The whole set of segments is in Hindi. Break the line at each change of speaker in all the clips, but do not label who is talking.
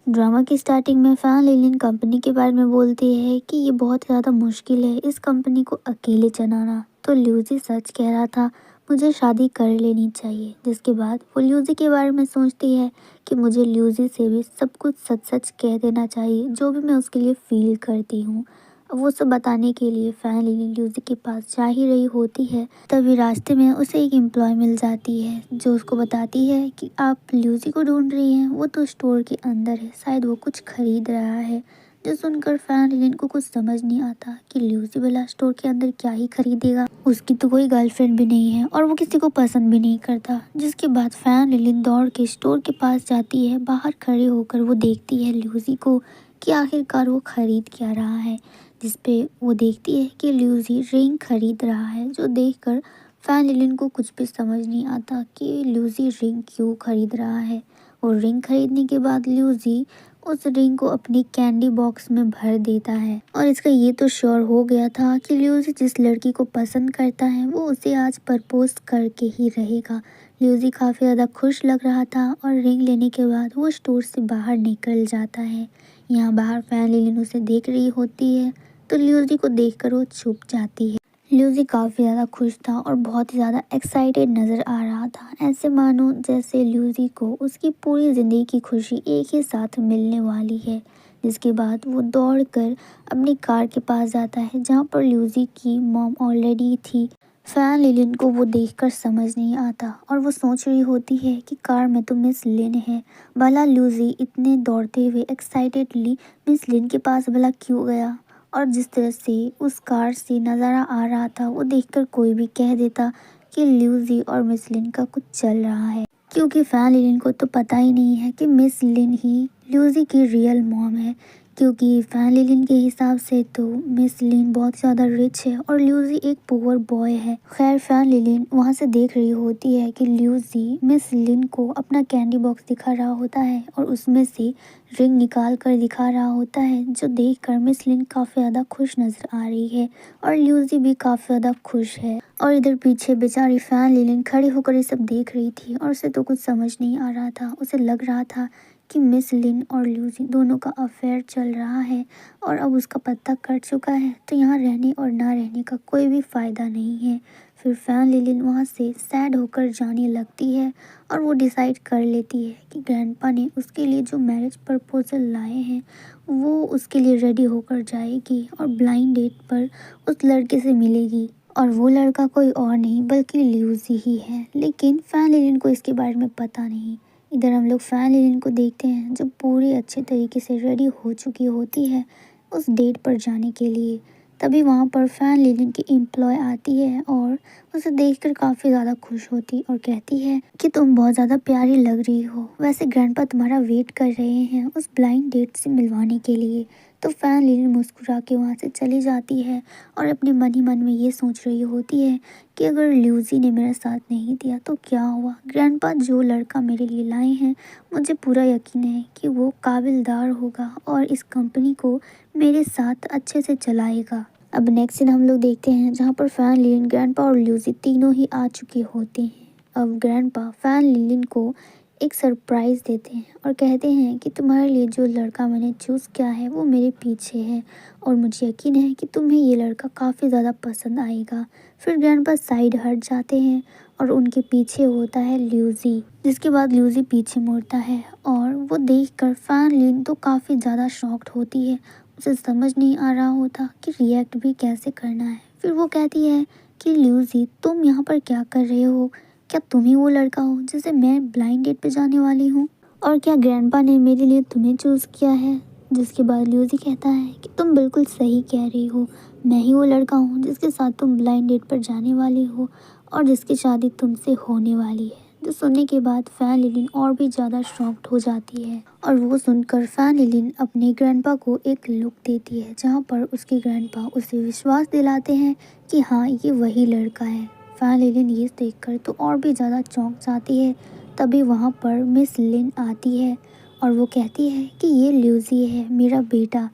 ड्रामा की स्टार्टिंग में फैन लिलिन कंपनी के बारे में बोलती है कि ये बहुत ज़्यादा मुश्किल है इस कंपनी को अकेले चलाना। तो ल्यूजी सच कह रहा था, मुझे शादी कर लेनी चाहिए। जिसके बाद वो ल्यूजी के बारे में सोचती है कि मुझे ल्यूजी से भी सब कुछ सच सच कह देना चाहिए, जो भी मैं उसके लिए फील करती हूँ। अब वो सब बताने के लिए फैन लिलिन ल्यूजी के पास जा ही रही होती है, तभी रास्ते में उसे एक एम्प्लॉय मिल जाती है जो उसको बताती है कि आप ल्यूजी को ढूंढ रही हैं, वो तो स्टोर के अंदर है, शायद वो कुछ खरीद रहा है। जो सुनकर फैन लिलिन को कुछ समझ नहीं आता कि ल्यूजी वाला स्टोर के अंदर क्या ही खरीदेगा। उसकी तो कोई गर्लफ्रेंड भी नहीं है और वो किसी को पसंद भी नहीं करता। जिसके बाद फैन लिलिन दौड़ के स्टोर के पास जाती है। बाहर खड़े होकर वो देखती है ल्यूजी को कि आखिरकार वो खरीद क्या रहा है। जिसपे वो देखती है कि ल्यूजी रिंग खरीद रहा है, जो देखकर फैन लिलिन को कुछ भी समझ नहीं आता कि ल्यूजी रिंग क्यों खरीद रहा है। और रिंग खरीदने के बाद ल्यूजी उस रिंग को अपनी कैंडी बॉक्स में भर देता है और इसका ये तो श्योर हो गया था कि ल्यूजी जिस लड़की को पसंद करता है वो उसे आज प्रपोज करके ही रहेगा। ल्यूजी काफ़ी ज़्यादा खुश लग रहा था और रिंग लेने के बाद वो स्टोर से बाहर निकल जाता है। यहाँ बाहर फैन लिलिन उसे देख रही होती है, तो ल्यूजी को देखकर वो छुप जाती है। ल्यूजी काफ़ी ज़्यादा खुश था और बहुत ही ज़्यादा एक्साइटेड नज़र आ रहा था, ऐसे मानो जैसे ल्यूजी को उसकी पूरी ज़िंदगी की खुशी एक ही साथ मिलने वाली है। जिसके बाद वो दौड़कर अपनी कार के पास जाता है जहाँ पर ल्यूजी की मॉम ऑलरेडी थी। फैन लिलिन को वो देखकर समझ नहीं आता और वो सोच रही होती है कि कार में तो मिस लिन है, भला ल्यूजी इतने दौड़ते हुए एक्साइटेडली मिस लिन के पास भला क्यों गया। और जिस तरह से उस कार से नज़ारा आ रहा था वो देखकर कोई भी कह देता कि ल्यूजी और मिस लिन का कुछ चल रहा है, क्योंकि फैन लिन को तो पता ही नहीं है कि मिस लिन ही ल्यूजी की रियल मॉम है। क्योंकि फैन लिलिन के हिसाब से तो मिस लिन बहुत ज़्यादा रिच है और ल्यूजी एक पुअर बॉय है। खैर फैन लिलिन वहाँ से देख रही होती है कि ल्यूजी मिस लिन को अपना कैंडी बॉक्स दिखा रहा होता है और उसमें से रिंग निकाल कर दिखा रहा होता है, जो देखकर मिस लिन काफ़ी ज़्यादा खुश नज़र आ रही है और ल्यूजी भी काफ़ी ज़्यादा खुश है। और इधर पीछे बेचारी फैन लिलिन खड़ी होकर ये सब देख रही थी और उसे तो कुछ समझ नहीं आ रहा था। उसे लग रहा था कि मिस लिन और ल्यूजी दोनों का अफेयर चल रहा है और अब उसका पत्ता कट चुका है, तो यहाँ रहने और ना रहने का कोई भी फ़ायदा नहीं है। फिर फैन लिलिन वहाँ से सैड होकर जाने लगती है और वो डिसाइड कर लेती है कि ग्रैंडपा ने उसके लिए जो मैरिज प्रपोजल लाए हैं वो उसके लिए रेडी होकर जाएगी और ब्लाइंड डेट पर उस लड़के से मिलेगी। और वो लड़का कोई और नहीं बल्कि ल्यूजी ही है, लेकिन फैन लिलिन को इसके बारे में पता नहीं। इधर हम लोग फैन लिलिन को देखते हैं जो पूरी अच्छे तरीके से रेडी हो चुकी होती है उस डेट पर जाने के लिए। तभी वहाँ पर फैन लिलिन की एम्प्लॉय आती है और उसे देखकर काफ़ी ज़्यादा खुश होती और कहती है कि तुम बहुत ज़्यादा प्यारी लग रही हो, वैसे ग्रैंडपा तुम्हारा वेट कर रहे हैं उस ब्लाइंड डेट से मिलवाने के लिए। तो फैन लिलिन मुस्कुरा के वहाँ से चली जाती है और अपने मन ही मन में ये सोच रही होती है कि अगर ल्यूजी ने मेरा साथ नहीं दिया तो क्या हुआ, ग्रैंडपा जो लड़का मेरे लिए लाए हैं मुझे पूरा यकीन है कि वो काबिलदार होगा और इस कंपनी को मेरे साथ अच्छे से चलाएगा। अब नेक्स्ट सीन हम लोग देखते हैं जहाँ पर फैन लिलिन, ग्रैंडपा और ल्यूजी तीनों ही आ चुके होते हैं। अब ग्रैंडपा फैन लिलिन को एक सरप्राइज़ देते हैं और कहते हैं कि तुम्हारे लिए जो लड़का मैंने चूज़ किया है वो मेरे पीछे है और मुझे यकीन है कि तुम्हें ये लड़का काफ़ी ज़्यादा पसंद आएगा। फिर ग्रैंडपा साइड हट जाते हैं और उनके पीछे होता है ल्यूजी। जिसके बाद ल्यूजी पीछे मुड़ता है और वो देखकर फैन लिलिन तो काफ़ी ज़्यादा शॉक्ड होती है। उसे समझ नहीं आ रहा होता कि रिएक्ट भी कैसे करना है। फिर वो कहती है कि ल्यूजी तुम यहाँ पर क्या कर रहे हो, क्या तुम ही वो लड़का हो जिसे मैं ब्लाइंड डेट पे जाने वाली हूँ, और क्या ग्रैंडपा ने मेरे लिए तुम्हें चूज़ किया है। जिसके बाद ल्यूजी कहता है कि तुम बिल्कुल सही कह रही हो, मैं ही वो लड़का हूँ जिसके साथ तुम ब्लाइंड डेट पर जाने वाली हो और जिसकी शादी तुमसे होने वाली है। जो सुनने के बाद फैन लिलिन और भी ज़्यादा शॉक्ड हो जाती है और वो सुनकर फैन लिलिन अपने ग्रैंडपा को एक लुक देती है जहाँ पर उसके ग्रैंडपा उसे विश्वास दिलाते हैं कि हाँ ये वही लड़का है। फैन लिलिन ये देखकर तो और भी ज़्यादा चौंक जाती है। तभी वहाँ पर मिस लिन आती है और वो कहती है कि ये ल्यूजी है मेरा बेटा।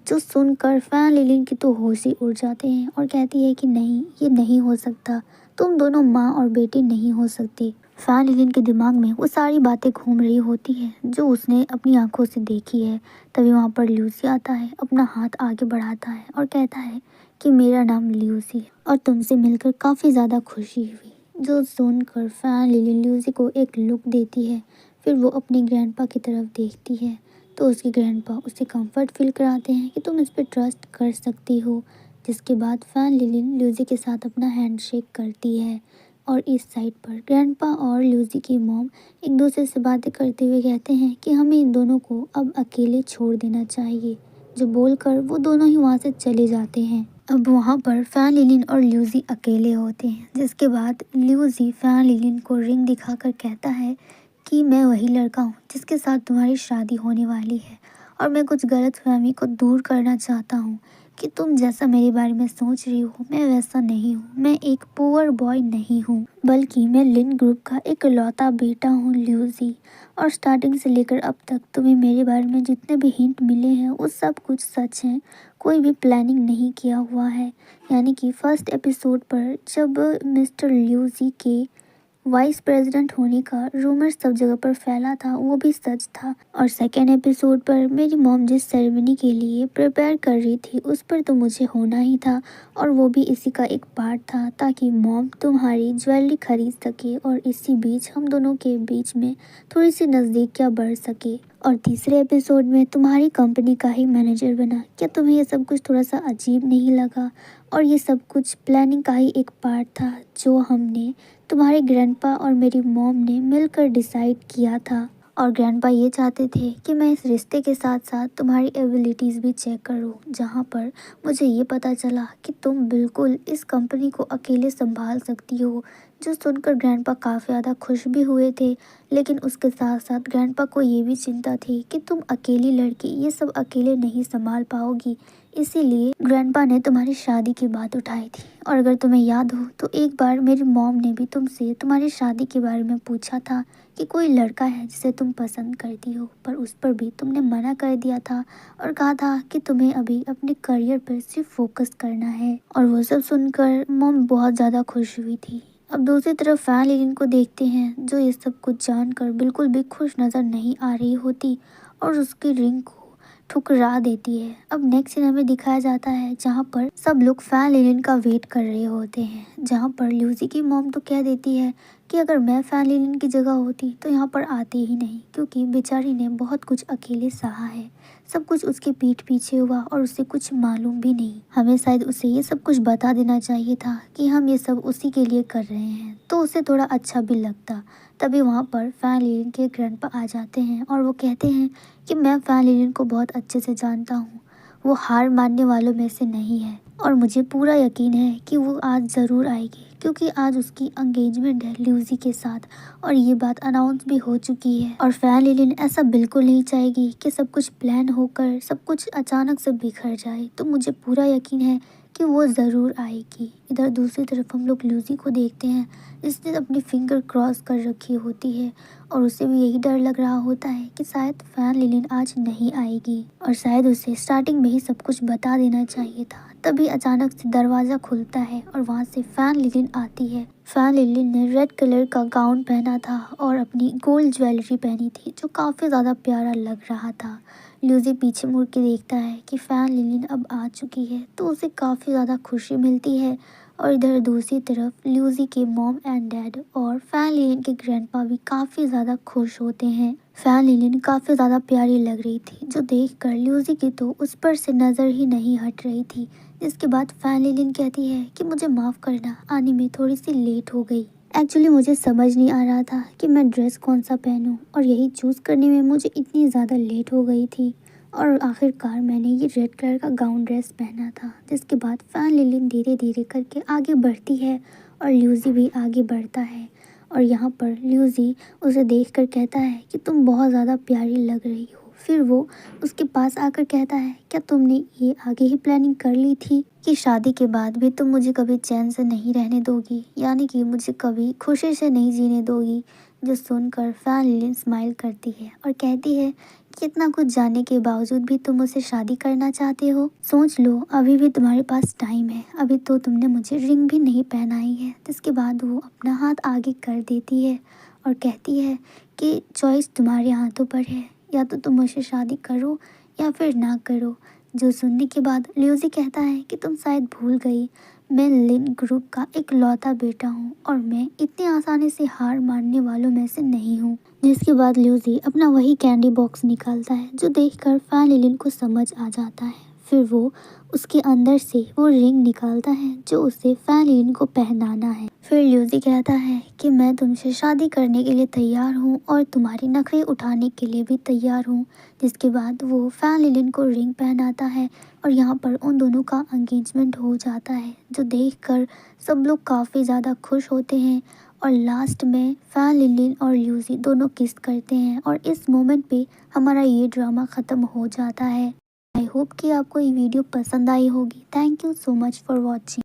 जो सुनकर फैन लिलिन की तो होश ही उड़ जाते हैं और कहती है कि नहीं ये नहीं हो सकता, तुम दोनों माँ और बेटी नहीं हो सकते। फैन लिलिन के दिमाग में वो सारी बातें घूम रही होती है जो उसने अपनी आंखों से देखी है। तभी वहाँ पर ल्यूसी आता है, अपना हाथ आगे बढ़ाता है और कहता है कि मेरा नाम ल्यूसी है और तुमसे मिलकर काफ़ी ज़्यादा खुशी हुई। जो सुनकर फैन लिलिन ल्यूसी को एक लुक देती है। फिर वो अपने ग्रैंडपा की तरफ देखती है तो उसके ग्रैंडपा उसे कंफर्ट फील कराते हैं कि तुम इस पर ट्रस्ट कर सकती हो। जिसके बाद फैन लिलिन ल्यूसी के साथ अपना हैंडशेक करती है और इस साइड पर ग्रैंडपा और ल्यूसी की मॉम एक दूसरे से बातें करते हुए कहते हैं कि हमें इन दोनों को अब अकेले छोड़ देना चाहिए। जो बोलकर वो दोनों ही वहाँ से चले जाते हैं। अब वहाँ पर फैन लिलिन और ल्यूसी अकेले होते हैं। जिसके बाद ल्यूसी फैन लिलिन को रिंग दिखाकर कहता है कि मैं वही लड़का हूँ जिसके साथ तुम्हारी शादी होने वाली है और मैं कुछ गलतफहमी को दूर करना चाहता हूँ कि तुम जैसा मेरे बारे में सोच रही हो मैं वैसा नहीं हूँ। मैं एक पुअर बॉय नहीं हूँ बल्कि मैं लिन ग्रुप का एक लौता बेटा हूँ ल्यूसी। और स्टार्टिंग से लेकर अब तक तुम्हें मेरे बारे में जितने भी हिंट मिले हैं वो सब कुछ सच हैं। कोई भी प्लानिंग नहीं किया हुआ है। यानी कि फर्स्ट एपिसोड पर जब मिस्टर ल्यूसी के वाइस प्रेसिडेंट होने का रूमर सब जगह पर फैला था वो भी सच था। और सेकेंड एपिसोड पर मेरी मॉम जिस सेरेमनी के लिए प्रिपेयर कर रही थी उस पर तो मुझे होना ही था और वो भी इसी का एक पार्ट था ताकि मॉम तुम्हारी ज्वेलरी खरीद सके और इसी बीच हम दोनों के बीच में थोड़ी सी नज़दीकियाँ बढ़ सके। और तीसरे एपिसोड में तुम्हारी कंपनी का ही मैनेजर बना। क्या तुम्हें ये सब कुछ थोड़ा सा अजीब नहीं लगा? और ये सब कुछ प्लानिंग का ही एक पार्ट था जो हमने तुम्हारे ग्रैंडपा और मेरी मॉम ने मिलकर डिसाइड किया था। और ग्रैंडपा ये चाहते थे कि मैं इस रिश्ते के साथ साथ तुम्हारी एबिलिटीज़ भी चेक करूं, जहां पर मुझे ये पता चला कि तुम बिल्कुल इस कंपनी को अकेले संभाल सकती हो। जो सुनकर ग्रैंडपा काफ़ी ज़्यादा खुश भी हुए थे, लेकिन उसके साथ साथ ग्रैंडपा को ये भी चिंता थी कि तुम अकेली लड़की ये सब अकेले नहीं संभाल पाओगी। इसीलिए ग्रैंडपा ने तुम्हारी शादी की बात उठाई थी। और अगर तुम्हें याद हो तो एक बार मेरी मॉम ने भी तुमसे तुम्हारी शादी के बारे में पूछा था कि कोई लड़का है जिसे तुम पसंद करती हो, पर उस पर भी तुमने मना कर दिया था और कहा था कि तुम्हें अभी अपने करियर पर सिर्फ फोकस करना है। और वो सब सुनकर मॉम बहुत ज़्यादा खुश हुई थी। अब दूसरी तरफ फैन लिलिन को देखते हैं जो ये सब कुछ जानकर बिल्कुल भी खुश नज़र नहीं आ रही होती और उसकी रिंग को ठुकरा देती है। अब नेक्स्ट सीन हमें दिखाया जाता है जहाँ पर सब लोग फैन लिलिन का वेट कर रहे होते हैं। जहाँ पर ल्यूसी की मॉम तो कह देती है कि अगर मैं फैन लिलिन की जगह होती तो यहाँ पर आती ही नहीं, क्योंकि बेचारी ने बहुत कुछ अकेले सहा है। सब कुछ उसके पीठ पीछे हुआ और उसे कुछ मालूम भी नहीं। हमें शायद उसे ये सब कुछ बता देना चाहिए था कि हम ये सब उसी के लिए कर रहे हैं, तो उसे थोड़ा अच्छा भी लगता। तभी वहाँ पर फैन लिलिन के ग्रैंडपा आ जाते हैं और वो कहते हैं कि मैं फैन लिलिन को बहुत अच्छे से जानता हूँ। वो हार मानने वालों में से नहीं है और मुझे पूरा यकीन है कि वो आज ज़रूर आएगी, क्योंकि आज उसकी एंगेजमेंट है ल्यूसी के साथ और ये बात अनाउंस भी हो चुकी है। और फैन लिलिन ऐसा बिल्कुल नहीं चाहेगी कि सब कुछ प्लान होकर सब कुछ अचानक से बिखर जाए, तो मुझे पूरा यकीन है कि वो ज़रूर आएगी। इधर दूसरी तरफ हम लोग ल्यूसी को देखते हैं जिसने अपनी फिंगर क्रॉस कर रखी होती है और उसे भी यही डर लग रहा होता है कि शायद फैन लिलिन आज नहीं आएगी और शायद उसे स्टार्टिंग में ही सब कुछ बता देना चाहिए था। तभी अचानक से दरवाज़ा खुलता है और वहाँ से फैन लिलिन आती है। फैन लिलिन ने रेड कलर का गाउन पहना था और अपनी गोल्ड ज्वेलरी पहनी थी जो काफ़ी ज़्यादा प्यारा लग रहा था। ल्यूसी पीछे मुड़ के देखता है कि फैन लिलिन अब आ चुकी है तो उसे काफ़ी ज़्यादा खुशी मिलती है। और इधर दूसरी तरफ ल्यूसी के मॉम एंड डैड और फैन लिलिन के ग्रैंडपा भी काफ़ी ज़्यादा खुश होते हैं। फैन लिलिन काफ़ी ज़्यादा प्यारी लग रही थी जो देखकर ल्यूसी की तो उस पर से नज़र ही नहीं हट रही थी। इसके बाद फैन लिलिन कहती है कि मुझे माफ़ करना, आने में थोड़ी सी लेट हो गई। एक्चुअली मुझे समझ नहीं आ रहा था कि मैं ड्रेस कौन सा पहनूं और यही चूज़ करने में मुझे इतनी ज़्यादा लेट हो गई थी और आखिरकार मैंने ये रेड कलर का गाउन ड्रेस पहना था। जिसके बाद फैन लिलिन धीरे धीरे करके आगे बढ़ती है और ल्यूसी भी आगे बढ़ता है और यहाँ पर ल्यूसी उसे देखकर कहता है कि तुम बहुत ज़्यादा प्यारी लग रही हो। फिर वो उसके पास आकर कहता है क्या तुमने ये आगे ही प्लानिंग कर ली थी कि शादी के बाद भी तुम मुझे कभी चैन से नहीं रहने दोगी, यानी कि मुझे कभी खुशी से नहीं जीने दोगी। जो सुनकर फैन लिलिन स्माइल करती है और कहती है कि इतना कुछ जानने के बावजूद भी तुम मुझसे शादी करना चाहते हो। सोच लो, अभी भी तुम्हारे पास टाइम है, अभी तो तुमने मुझे रिंग भी नहीं पहनाई है। जिसके बाद वो अपना हाथ आगे कर देती है और कहती है कि चॉइस तुम्हारे हाथों पर है, या तो तुम मुझसे शादी करो या फिर ना करो। जो सुनने के बाद ल्यूसी कहता है कि तुम शायद भूल गई, मैं लिन ग्रुप का एक लौता बेटा हूँ और मैं इतनी आसानी से हार मानने वालों में से नहीं हूँ। जिसके बाद ल्यूसी अपना वही कैंडी बॉक्स निकालता है जो देखकर फैन लिलिन को समझ आ जाता है। फिर वो उसके अंदर से वो रिंग निकालता है जो उसे फैन लिलिन को पहनाना है। फिर ल्यूसी कहता है कि मैं तुमसे शादी करने के लिए तैयार हूँ और तुम्हारी नखरे उठाने के लिए भी तैयार हूँ। जिसके बाद वो फैन लिलिन को रिंग पहनाता है और यहाँ पर उन दोनों का एंगेजमेंट हो जाता है, जो देखकर सब लोग काफ़ी ज़्यादा खुश होते हैं। और लास्ट में फैन लिलिन और ल्यूसी दोनों किस करते हैं और इस मोमेंट पे हमारा ये ड्रामा ख़त्म हो जाता है। आई होप कि आपको ये वीडियो पसंद आई होगी। Thank you so much for watching.